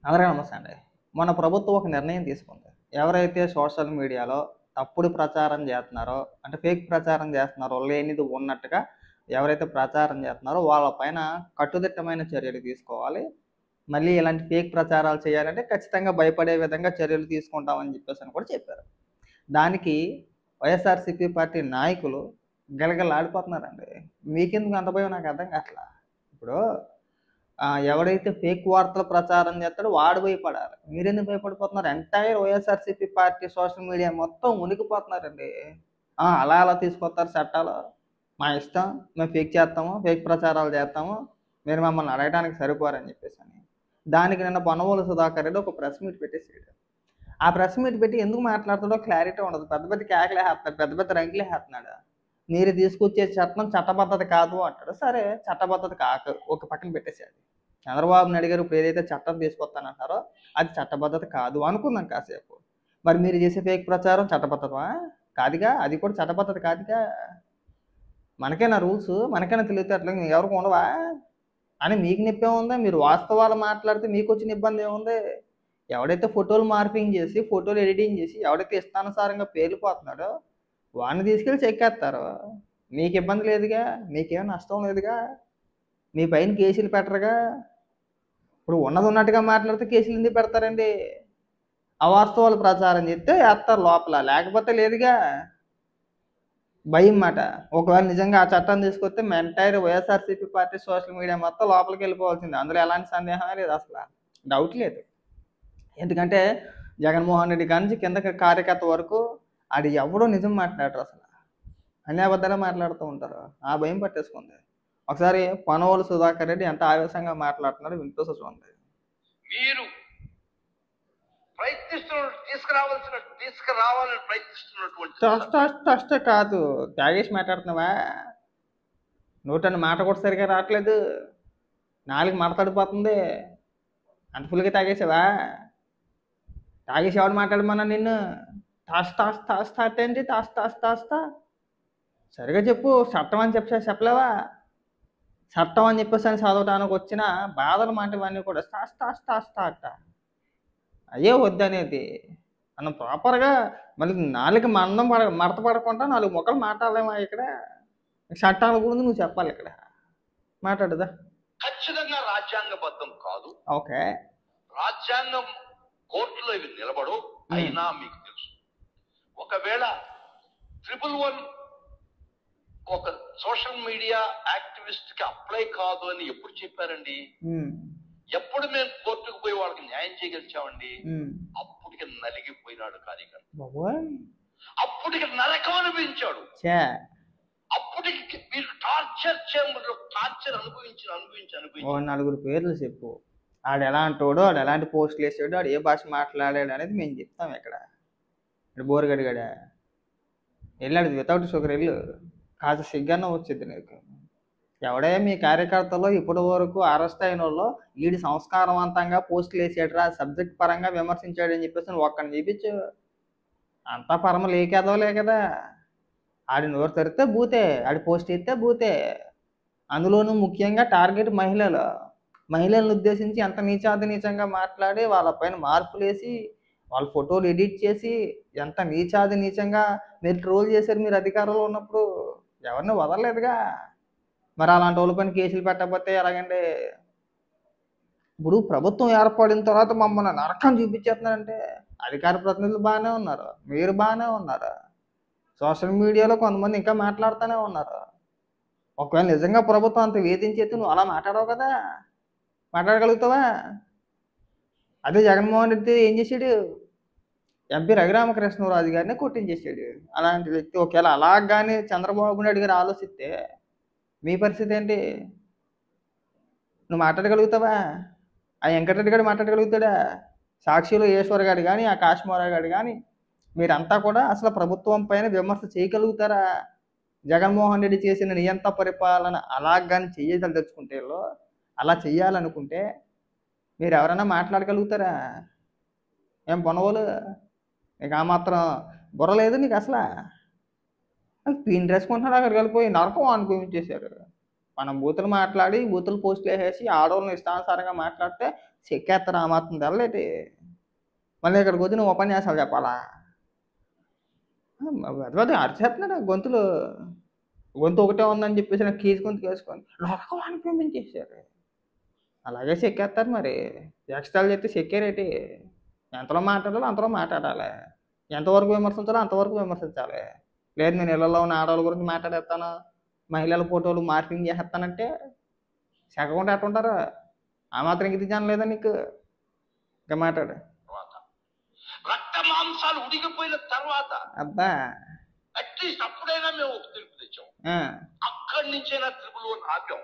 అందరికీ నమస్తే అండి. మన ప్రభుత్వం ఒక నిర్ణయం తీసుకుంది. ఎవరైతే సోషల్ మీడియాలో తప్పుడు ప్రచారం చేస్తున్నారో, అంటే ఫేక్ ప్రచారం చేస్తున్నారో, లేనిది ఉన్నట్టుగా ఎవరైతే ప్రచారం చేస్తున్నారో వాళ్ళ పైన కట్టుదిట్టమైన చర్యలు తీసుకోవాలి. మళ్ళీ ఇలాంటి ఫేక్ ప్రచారాలు చేయాలంటే ఖచ్చితంగా భయపడే విధంగా చర్యలు తీసుకుంటామని చెప్పేసని కూడా చెప్పారు. దానికి వైఎస్ఆర్‌సీపీ పార్టీ నాయకులు గిలగిల్లాడిపోతున్నారండి. మీకెందుకు అంత భయం నాకు అర్థం కావట్లా. ఇప్పుడు ఎవడైతే ఫేక్ వార్తలు ప్రచారం చేస్తాడో వాడు భయపడాలి. మీరెందుకు భయపడిపోతున్నారు? Entire YSRCP party social media మొత్తం ఉనికిపోతున్నారండి. అలా అలా తీసుకొస్తారు చట్టాలు. మా ఇష్టం. మేము ఫేక్ చేస్తాము. ఫేక్ ప్రచారాలు చేస్తాము. మీరు మమ్మల్ని అడగడానికి సరిపోరని చెప్పేసని. దానికి నిన్న పొన్నవోలు సుధాకర్ రెడ్డి ఒక ప్రెస్ మీట్ పెట్టేసాడు. ఆ ప్రెస్ మీట్ పెట్టి ఎందుకు మాట్లాడుతాడో క్లారిటీ ఉండదు. పెద్ద పెద్ద కేకలేసేస్తాడు. పెద్ద పెద్ద రంకులేసేస్తున్నాడు. మీరు తీసుకొచ్చే చట్టం చట్టబద్ధత కాదు అంటాడు. సరే చట్టబద్ధత కాక ఒక పక్కన పెట్టేసాడు. చంద్రబాబు నాయుడు గారు ఇప్పుడు ఏదైతే చట్టం తీసుకొస్తానంటారో అది చట్టబద్ధత కాదు అనుకుందాం కాసేపు. మరి మీరు చేసే ఫేక్ ప్రచారం చట్టబద్ధతమా? కాదుగా. అది కూడా చట్టబద్ధత కాదుగా. మనకైనా రూల్స్, మనకైనా తెలివితేటలు ఎవరికి ఉండవా అని మీకు నొప్పి ఉందా? మీరు వాస్తవాలు మాట్లాడితే మీకు వచ్చిన ఇబ్బంది ఏముంది? ఎవడైతే ఫోటోలు మార్పింగ్ చేసి, ఫోటోలు ఎడిటింగ్ చేసి, ఎవడైతే ఇష్టానుసారంగా పేలిపోతున్నాడో వాడిని తీసుకెళ్ళి చెక్కేస్తారు. మీకు ఇబ్బంది లేదుగా, మీకేం నష్టం లేదుగా, మీ పైన కేసులు పెట్టరుగా. ఇప్పుడు ఉన్నది ఉన్నట్టుగా మాట్లాడితే కేసులు ఎందుకు పెడతారండి? అవాస్తవాలు ప్రచారం చేస్తే వేస్తారు లోపల, లేకపోతే లేదుగా. భయం మాట. ఒకవేళ నిజంగా ఆ చట్టం తీసుకొస్తే entire YSRCP party social media మొత్తం లోపలికి వెళ్ళిపోవాల్సిందే. అందులో ఎలాంటి సందేహమే లేదు అసలు. డౌట్ లేదు. ఎందుకంటే జగన్మోహన్ రెడ్డి కాడి నుంచి కింద కార్యకర్త వరకు ఆడు ఎవడో నిజం మాట్లాడరు అసలు. అన్ని అబద్ధాలే మాట్లాడుతూ ఉంటారు. ఆ భయం పట్టేసుకుంది. ఒకసారి పొన్నవోలు సుధాకర్ రెడ్డి ఎంత ఆవేశంగా మాట్లాడుతున్నాడో వింటూ చూడండి. మీరు తీసుకురావాలని ప్రయత్నిస్తున్నటువంటి కాదు, తాగేసి మాట్లాడుతున్నావా? నోటని మాట కూడా సరిగా రావట్లేదు. నాలుగు మడతడిపోతుంది. అంత ఫుల్గా తాగేసావా? తాగేసి ఎవడు మాట్లాడమన్నా నిన్ను? తాస్తా ఏంటి? తాస్తా సరిగా చెప్పు. చట్టం అని చెప్పలేవా? చట్టం అని చెప్పేసి అని చదవడానికి వచ్చిన బాధల మాట ఇవన్నీ కూడా తాస్తా అట్ట అయ్యే వద్దనేది. మనం ప్రాపర్గా మళ్ళీ నాలుగు మందం మడత పడకుండా 4 ముక్కలు మాట్లాడలేమా ఇక్కడ? చట్టాల గురించి నువ్వు చెప్పాలి ఇక్కడ. మాట్లాడుదా? ఖచ్చితంగా రాజ్యాంగబద్ధం కాదు. ఓకే. రాజ్యాంగం కోర్టులో ఇవి నిలబడు. అయినా మీకు తెలుసు, ఒకవేళ 111 ఒక సోషల్ మీడియా యాక్టివిస్ట్ కి అప్లై కాదు అని ఎప్పుడు చెప్పారండి? ఎప్పుడు మేము కోర్టుకు పోయి వాళ్ళకి న్యాయం చేయగలిచామండి? అప్పటికి నలిగిపోయినాడు కార్యకర్త. అప్పటికి నరకం అనిపించాడు. అప్పటికి మీరు టార్చర్ అనుభవించి 4 పేర్లు చెప్పు. ఆడు ఎలాంటోడు, ఆడు ఎలాంటి పోస్టులు వేసాడు, ఆడు ఏ భాష మాట్లాడాడు అనేది మేము చెప్తాం. ఇక్కడ బోరుగడిగాడా వెళ్ళాడు వితౌట్ షుగర్ వెళ్ళు. కాస్త సిగ్గన్న వచ్చింది నీకు. ఎవడే మీ కార్యకర్తలో ఇప్పటి వరకు అరెస్ట్ అయిన వాళ్ళు వీడి సంస్కారవంతంగా పోస్టులు వేసాడురా, సబ్జెక్ట్ పరంగా విమర్శించాడని చెప్పేసి ఒక్కడిని చూపించు. అంతా పరమ లేకేదోలే కదా. ఆడి నోరు తెరిస్తే బూతే, ఆడి పోస్ట్ ఇస్తే బూతే. అందులోనూ ముఖ్యంగా టార్గెట్ మహిళలను ఉద్దేశించి ఎంత నీచంగా మాట్లాడి వాళ్ళపైన మార్పులు వేసి వాళ్ళ ఫోటోలు ఎడిట్ చేసి ఎంత నీచంగా మీరు ట్రోల్ చేశారు. మీరు అధికారంలో ఉన్నప్పుడు ఎవరిని వదలలేదుగా. మరి అలాంటి వాళ్ళ పైన కేసులు పెట్టకపోతే ఎలాగండి? ఇప్పుడు ప్రభుత్వం ఏర్పడిన తర్వాత మమ్మల్ని నరకం చూపించేస్తున్నారంటే అధికార ప్రతినిధులు బాగానే ఉన్నారు, మీరు బాగానే ఉన్నారు, సోషల్ మీడియాలో కొంతమంది ఇంకా మాట్లాడుతూనే ఉన్నారు. ఒకవేళ నిజంగా ప్రభుత్వం అంత వేధించేస్తే నువ్వు అలా మాట్లాడవు కదా, మాట్లాడగలుగుతావా? అదే జగన్మోహన్ రెడ్డి ఏం చేశాడు? ఎంపీ రఘురామకృష్ణరాజు గారిని కొట్టించేసాడు. అలాంటి వ్యక్తి ఒకవేళ అలాగానే చంద్రబాబు నాయుడు గారు ఆలోచిస్తే మీ పరిస్థితి ఏంటి? నువ్వు మాట్లాడగలుగుతావా? ఆ వెంకటరెడ్డి గారు మాట్లాడగలుగుతాడా? సాక్షిలో ఈశ్వర్ గారు కానీ, ఆ కాశ్మీరావు గారు కానీ మీరంతా కూడా అసలు ప్రభుత్వం పైన విమర్శ చేయగలుగుతారా? జగన్మోహన్ రెడ్డి చేసిన నియంత పరిపాలన అలాగాని తెచ్చుకుంటే అలా చెయ్యాలనుకుంటే మీరు ఎవరైనా మాట్లాడగలుగుతారా? ఏం పొన్నవోలు, నీకు ఆ మాత్రం బుర్ర లేదు నీకు అసలు? పీన్ డ్రెస్ కొంటున్నాడు, అక్కడికి వెళ్ళిపోయి నరకం అనుభవించేశారు. మనం బూతులు మాట్లాడి బూతులు పోస్టులు వేసేసి ఆడవాళ్ళని ఇష్టానుసారంగా మాట్లాడితే చెక్కేస్తారు ఆ మాత్రం తెల్లటి. మళ్ళీ ఇక్కడికి వచ్చి నువ్వు ఉపన్యాసాలు చెప్పాలా? పెద్ద అరిచేస్తున్నాడు గొంతులు. గొంతు ఒకటే ఉందని చెప్పేసి నాకు కీజు గొంతుకు వేసుకొని లోకవాణి పంపించేశారు. అలాగే చెక్కేస్తారు మరి. ఎక్స్ట్రాలు చెప్తే చెక్కేరేటి? ఎంతలో మాట్లాడాలో అంతలో మాట్లాడాలి. ఎంతవరకు విమర్శించాలో అంతవరకు విమర్శించాలి. లేదు నేను ఇళ్లలో ఉన్న ఆడవాళ్ళ గురించి మాట్లాడేస్తాను, మహిళల ఫోటోలు మార్పింగ్ చేసేస్తానంటే చెక్కకుండా ఎట్టుంటారు? ఆ మాత్రం ఇంక దిగాను లేదా నీకు? ఇంకా మాట్లాడు. రక్త మాంసాలు ఉడికిపోయిన తర్వాత అబ్బా అట్లీస్ట్ అప్పుడైనా మేము ఒక తీర్పు తెచ్చాం. అక్కడి నుంచైనా త్రిపుల్ వన్ ఆపాం.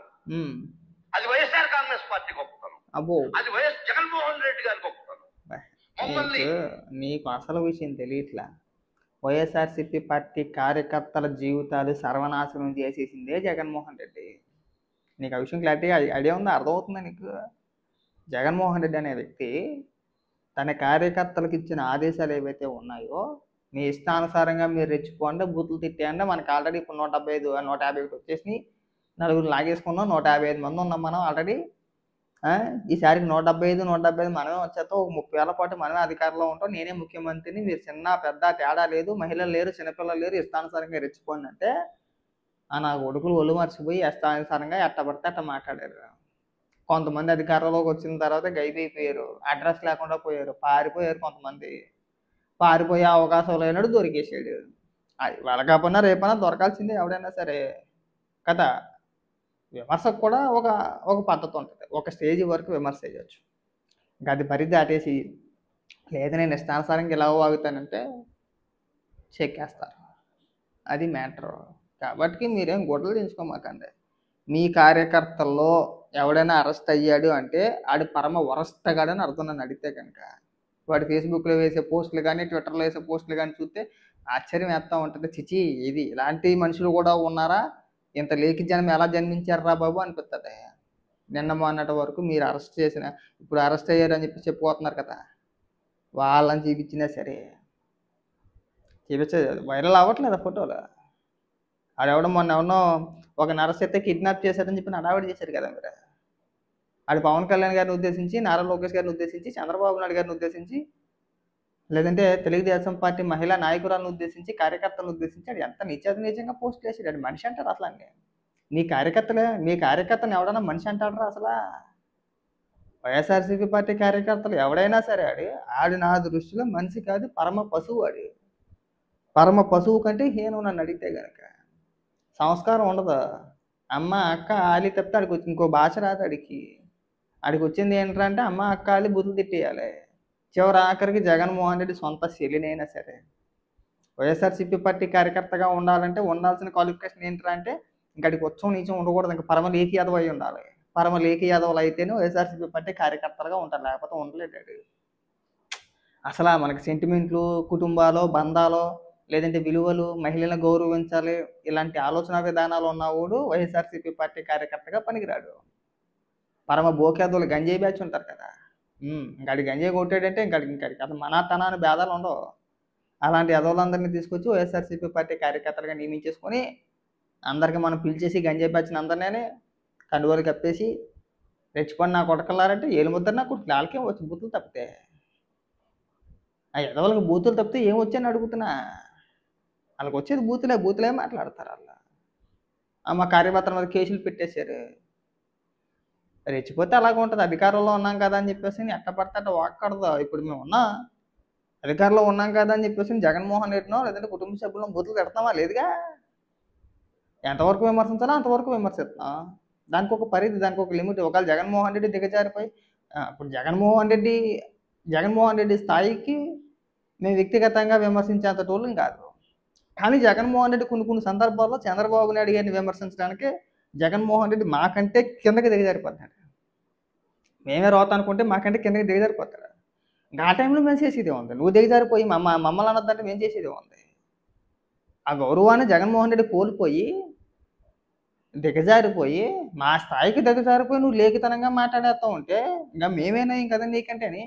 అది వైఎస్ఆర్ కాంగ్రెస్ పార్టీ గొప్పతనం. అబ్బో అది వైఎస్ జగన్మోహన్ రెడ్డి గారి గొప్పతనం. మమ్మల్ని నీకు అసలు విషయం తెలియట్లా. వైఎస్ఆర్సీపీ పార్టీ కార్యకర్తల జీవితాలు సర్వనాశనం చేసేసిందే జగన్మోహన్ రెడ్డి. నీకు ఆ విషయం క్లారిటీ ఐడియా ఉందా? అర్థమవుతుందా నీకు? జగన్మోహన్ రెడ్డి అనే వ్యక్తి తన కార్యకర్తలకు ఇచ్చిన ఆదేశాలు ఏవైతే ఉన్నాయో, మీ ఇష్టానుసారంగా మీరు రెచ్చిపోండి, బూతులు తిట్టేయండి. మనకి ఆల్రెడీ ఇప్పుడు 175 151 వచ్చేసినాయి. నలుగురు లాగేసుకున్నాం, 155 మంది ఉన్నాం మనం ఆల్రెడీ. ఈసారికి 175 మనమే వచ్చేస్తాం. ఒక 30 ఏళ్ల పాటు మనమే అధికారంలో ఉంటాం. నేనే ముఖ్యమంత్రిని, మీరు చిన్న పెద్ద తేడా లేదు, మహిళలు లేరు, చిన్నపిల్లలు లేరు, ఇష్టానుసారంగా రెచ్చిపోండి అంటే నా కొడుకులు ఒళ్ళు మర్చిపోయి ఇష్టానుసారంగా ఎట్టబడితే అట్ట మాట్లాడారు. కొంతమంది అధికారంలోకి వచ్చిన తర్వాత గైబైపోయారు, అడ్రస్ లేకుండా పోయారు, పారిపోయారు. కొంతమంది పారిపోయే అవకాశం లేనాడు దొరికేసాడు. అది వాళ్ళ కాకపోయినా రేపైనా దొరకాల్సిందే ఎవడైనా సరే కదా. విమర్శకు కూడా ఒక పద్ధతి ఉంటుంది. ఒక స్టేజ్ వరకు విమర్శ చేయొచ్చు. ఇంకా అది పరిధి దాటేసి లేదు నేను ఇష్టానుసారంగా ఇలా వాగుతానంటే చెక్కేస్తారు. అది మ్యాటర్. కాబట్టి మీరేం గొడవలు తెచ్చుకోమాకండి. మీ కార్యకర్తల్లో ఎవడైనా అరెస్ట్ అయ్యాడు అంటే ఆడు పరమ వరస్టగాడని అర్థం నన్ను అడిగితే కనుక. వాడు ఫేస్బుక్లో వేసే పోస్టులు కానీ ట్విట్టర్లో వేసే పోస్టులు కానీ చూస్తే ఆశ్చర్యం వేస్తూ ఉంటుంది. చిచి ఇది ఇలాంటి మనుషులు కూడా ఉన్నారా, ఇంత లేఖి జనం ఎలా జన్మించారా బాబు అనిపిస్తుంది. నిన్న మొన్నటి వరకు మీరు అరెస్ట్ చేసిన, ఇప్పుడు అరెస్ట్ అయ్యారని చెప్పి చెప్పుకోతున్నారు కదా, వాళ్ళని చూపించినా సరే చూపించేది వైరల్ అవ్వట్లేదు ఆ ఫోటోలు. ఆడెవడో మొన్న ఎవరినో ఒక నర్స్ అయితే కిడ్నాప్ చేశారని చెప్పి హడావిడి చేశారు కదా మీరు. ఆడు పవన్ కళ్యాణ్ గారిని ఉద్దేశించి, నారా లోకేష్ గారిని ఉద్దేశించి, చంద్రబాబు నాయుడు గారిని ఉద్దేశించి, లేదంటే తెలుగుదేశం పార్టీ మహిళా నాయకురాలను ఉద్దేశించి, కార్యకర్తలను ఉద్దేశించి ఆడు ఎంత నిజంగా పోస్ట్ చేసాడు. ఆడు మనిషి అంటారు అసలు అండి? మీ కార్యకర్తను ఎవడన్నా మనిషి అంటాడరా అసలు? వైఎస్ఆర్సీపీ పార్టీ కార్యకర్తలు ఎవడైనా సరే ఆడు నా దృష్టిలో మనిషి కాదు, పరమ పశువు. పరమ పశువు కంటే హీనం నన్ను అడిగితే కనుక. సంస్కారం ఉండదు. అమ్మ అక్క ఆలి తప్పితే ఆడికి వచ్చి ఇంకో భాష రాదు. ఆడికి వచ్చింది ఏంటంటే అమ్మ అక్క ఆలి బుద్ధులు తిట్టేయాలి. చివరి ఆఖరికి జగన్మోహన్ రెడ్డి సొంత చెల్లినైనా సరే వైఎస్ఆర్సీపీ పార్టీ కార్యకర్తగా ఉండాలంటే ఉండాల్సిన క్వాలిఫికేషన్ ఏంటంటే ఇంకడికి వచ్చం నీచం ఉండకూడదు. ఇంకా పరమ లేఖి యాదవ్ అయి ఉండాలి. పరమ లేఖి యాదవులు అయితేనే వైఎస్ఆర్సీపీ పార్టీ కార్యకర్తలుగా ఉంటారు, లేకపోతే ఉండలేడు. అసలు మనకి సెంటిమెంట్లు, కుటుంబాలు, బంధాలు, లేదంటే విలువలు, మహిళలను గౌరవించాలి, ఇలాంటి ఆలోచన విధానాలు ఉన్నవాడు వైఎస్ఆర్సీపీ పార్టీ కార్యకర్తగా పనికిరాడు. పరమ బోకేదోళ్ళు గంజాయి బ్యాచ్ ఉంటారు కదా, ఇంకాడి గంజాయి కొట్టాడంటే ఇంకాడికి అసలు మనాతన అని భేదాలు ఉండవు. అలాంటి యదవులందరినీ తీసుకొచ్చి వైఎస్ఆర్సీపీ పార్టీ కార్యకర్తలుగా నియమించేసుకొని అందరికీ మనం పిలిచేసి గంజాయి బ్యాచ్ని అందరినీ కండువలు కప్పేసి రెచ్చిపోయి నా కొడకలారంటే ఏలుముద్దరు నా కొడుకు వాళ్ళకేం వచ్చి బూతులు తప్పితే, ఆ యదవులకు బూతులు తప్పితే ఏం వచ్చాయని అడుగుతున్నా. వాళ్ళకి వచ్చేది బూతులే మాట్లాడతారు. మా కార్యకర్తల మీద కేసులు పెట్టేశారు. రెచ్చిపోతే అలాగ ఉంటుంది. అధికారంలో ఉన్నాం కదా అని చెప్పేసి ఎట్ట పడితే అట్ట వాక్కడదు. ఇప్పుడు మేము అధికారంలో ఉన్నాం కదా అని చెప్పేసి జగన్మోహన్ రెడ్డినో లేదంటే కుటుంబ సభ్యులను బూతులు తిడతామా? లేదుగా. ఎంతవరకు విమర్శించాలో అంతవరకు విమర్శిస్తాం. దానికి ఒక పరిధి, దానికి ఒక లిమిట్. ఒకవేళ జగన్మోహన్ రెడ్డి దిగజారిపోయి ఇప్పుడు జగన్మోహన్ రెడ్డి స్థాయికి మేము వ్యక్తిగతంగా విమర్శించేంత టోళ్ళం కాదు. కానీ జగన్మోహన్ రెడ్డి కొన్ని సందర్భాల్లో చంద్రబాబు నాయుడు గారిని విమర్శించడానికి జగన్మోహన్ రెడ్డి మాకంటే కిందకి దిగజారిపోతాడు. మేమే రోత అనుకుంటే మాకంటే కిందకి దిగజారిపోతాడు. ఇంకా ఆ టైంలో మేము చేసేదే ఉంది. నువ్వు దిగజారిపోయి మమ్మల్ని అనొద్దంటే మేము చేసేదే ఉంది. ఆ గౌరవాన్ని జగన్మోహన్ రెడ్డి కోల్పోయి దిగజారిపోయి మా స్థాయికి దిగజారిపోయి నువ్వు లేఖితనంగా మాట్లాడేస్తూ ఉంటే ఇంకా మేమేనా కదా నీకంటేని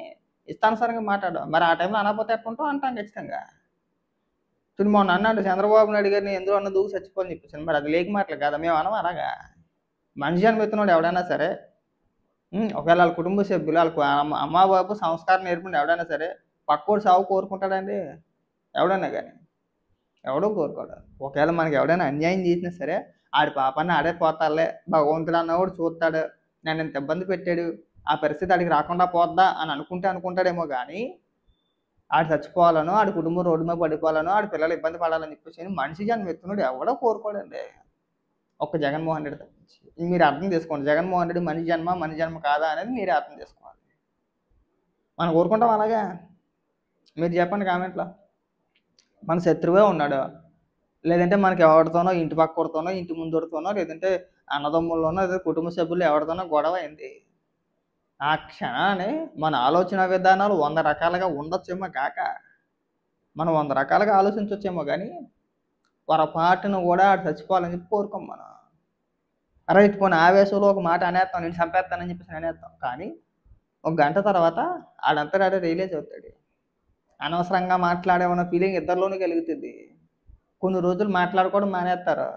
ఇష్టానుసారంగా మాట్లాడాం. మరి ఆ టైంలో అనకపోతే ఎట్టుంటావు అంటాం ఖచ్చితంగా. చూడు మొన్న అన్నాడు చంద్రబాబు నాయుడు గారిని ఎందులో అన్న దూకు చచ్చిపోని చెప్పేసి. మరి అది లేక మాటలు కదా, మేము అనము అలాగా. మనిషి అని పెడుతున్నాడు ఎవడైనా సరే ఒకవేళ వాళ్ళ కుటుంబ సభ్యులు వాళ్ళకు అమ్మ బాబు సంస్కారం నేర్పిన ఎవడైనా సరే పక్కోడు సాగు కోరుకుంటాడండి? ఎవడన్నా కానీ ఎవడో కోరుకోడు. ఒకవేళ మనకి ఎవడైనా అన్యాయం చేసినా సరే ఆడి పాపాన్ని ఆడే పోతాడులే, భగవంతుడు అన్నవాడు చూస్తాడు, నన్ను ఇంత ఇబ్బంది పెట్టాడు, ఆ పరిస్థితి ఆడికి రాకుండా పోద్దా అని అనుకుంటాడేమో కానీ ఆడు చచ్చిపోవాలనో, ఆడి కుటుంబం రోడ్డు మీద పడిపోవాలనో, ఆడి పిల్లలు ఇబ్బంది పడాలని చెప్పేసి మనిషి జన్మ ఎత్తునుడు ఎవడో కోరుకోడండి, ఒక్క జగన్మోహన్ రెడ్డి తప్పించి. మీరు అర్థం చేసుకోండి, జగన్మోహన్ రెడ్డి మనిషి జన్మ కాదా అనేది మీరే అర్థం చేసుకోవాలి. మనం కోరుకుంటాం అలాగా? మీరు చెప్పండి కామెంట్లో. మన శత్రువే ఉన్నాడు, లేదంటే మనకి ఎవరితోనో ఇంటి పక్కతోనో ఇంటి ముందుతోనో లేదంటే అన్నదమ్ముల్లోనో లేదా కుటుంబ సభ్యులు ఎవరితోనో గొడవ అయింది, ఆ క్షణాన్ని మన ఆలోచన విధానాలు 100 రకాలుగా ఉండొచ్చేమో కాక మనం 100 రకాలుగా ఆలోచించవచ్చేమో కానీ పొరపాటును కూడా ఆడు చచ్చిపోవాలని చెప్పి కోరుకోం మనం. రైట్, పోనీ ఆవేశంలో ఒక మాట అనేస్తాం, నేను చంపేస్తానని చెప్పేసి అనేస్తాం, కానీ ఒక గంట తర్వాత ఆడంతా ఆడే రియలైజ్ అవుతాడు. అనవసరంగా మాట్లాడేమన్న ఫీలింగ్ ఇద్దరిలోనూ కలుగుతుంది. కొన్ని రోజులు మాట్లాడుకోవడం మానేస్తారు,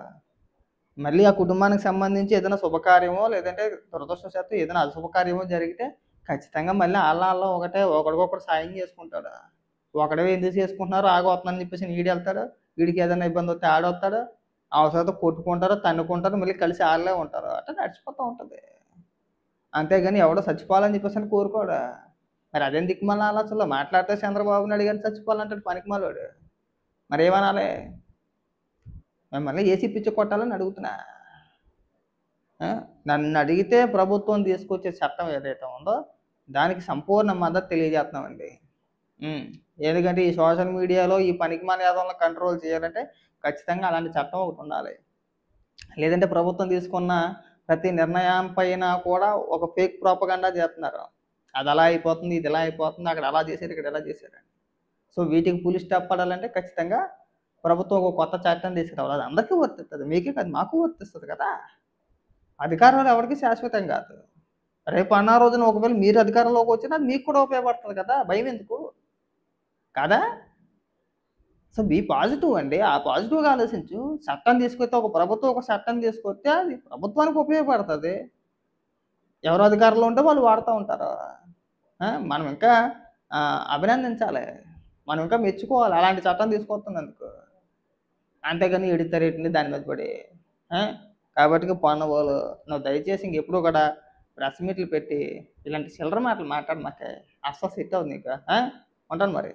మళ్ళీ ఆ కుటుంబానికి సంబంధించి ఏదైనా శుభకార్యమో లేదంటే దురదృష్టవశాత్తు ఏదైనా అశుభకార్యమో జరిగితే ఖచ్చితంగా మళ్ళీ వాళ్ళ ఒకటే ఒకడికొకడు సాయం చేసుకుంటాడు. ఒకడే ఎందుకు చేసుకుంటున్నారు ఆగవుతుందని చెప్పేసి వీడు వెళ్తాడు, వీడికి ఏదైనా ఇబ్బంది వస్తే ఆడొస్తాడు, అవసరంతో కొట్టుకుంటారు, తన్నుకుంటారు, మళ్ళీ కలిసి ఆడలే ఉంటారు, అట్లా నడిచిపోతూ ఉంటుంది. అంతేగాని ఎవడో చచ్చిపోవాలని చెప్పేసి అని కోరుకోడు. మరి అదేం దిక్కుమాల ఆలోచనలో మాట్లాడితే చంద్రబాబు నాయుడు గారిని చచ్చిపోవాలంటాడు పనికిమాలోడు, మరి ఏమనాలి? మిమ్మల్ని ఏసీ పిచ్చి కొట్టాలని అడుగుతున్నా. నన్ను అడిగితే ప్రభుత్వం తీసుకొచ్చే చట్టం ఏదైతే ఉందో దానికి సంపూర్ణ మద్దతు తెలియజేస్తున్నామండి. ఎందుకంటే ఈ సోషల్ మీడియాలో ఈ పనికిమాల యాదవులను కంట్రోల్ చేయాలంటే ఖచ్చితంగా అలాంటి చట్టం ఒకటి ఉండాలి. లేదంటే ప్రభుత్వం తీసుకున్న ప్రతి నిర్ణయం పైన కూడా ఒక ఫేక్ ప్రోపగండా చేస్తున్నారు, అది అలా అయిపోతుంది, ఇది ఇలా అయిపోతుంది, అక్కడ అలా చేశారు, ఇక్కడ ఎలా చేశారు. సో వీటికి పులి స్టాప్ పడాలంటే ఖచ్చితంగా ప్రభుత్వం ఒక కొత్త చట్టం తీసుకురావాలి. అది అందరికీ వర్తిస్తుంది, మీకే కాదు మాకు వర్తిస్తుంది కదా. అధికారంలో ఎవరికి శాశ్వతం కాదు. రేపు అన్న రోజున ఒకవేళ మీరు అధికారంలోకి వచ్చినా మీకు కూడా ఉపయోగపడుతుంది కదా, భయం ఎందుకు కదా? సో బీ పాజిటివ్ అండి, ఆ పాజిటివ్గా ఆలోచించు. చట్టం తీసుకొస్తే ఒక ప్రభుత్వం ఒక చట్టం తీసుకొస్తే అది ప్రభుత్వానికి ఉపయోగపడుతుంది, ఎవరు అధికారంలో ఉంటే వాళ్ళు వాడుతూ ఉంటారు. మనం ఇంకా అభినందించాలి, మనం ఇంకా మెచ్చుకోవాలి అలాంటి చట్టం తీసుకొస్తున్నందుకు. అంతేగాని ఎడితరేటిని దాని మీద పడి కాబట్టి పొన్నవాళ్ళు నువ్వు దయచేసి ఇంకెప్పుడు కూడా ప్రెస్ మీట్లు పెట్టి ఇలాంటి చిల్లర మాటలు మాట్లాడు, మాకు అస్సలు సెట్ అవుతుంది నీకు. ఉంటాను మరి.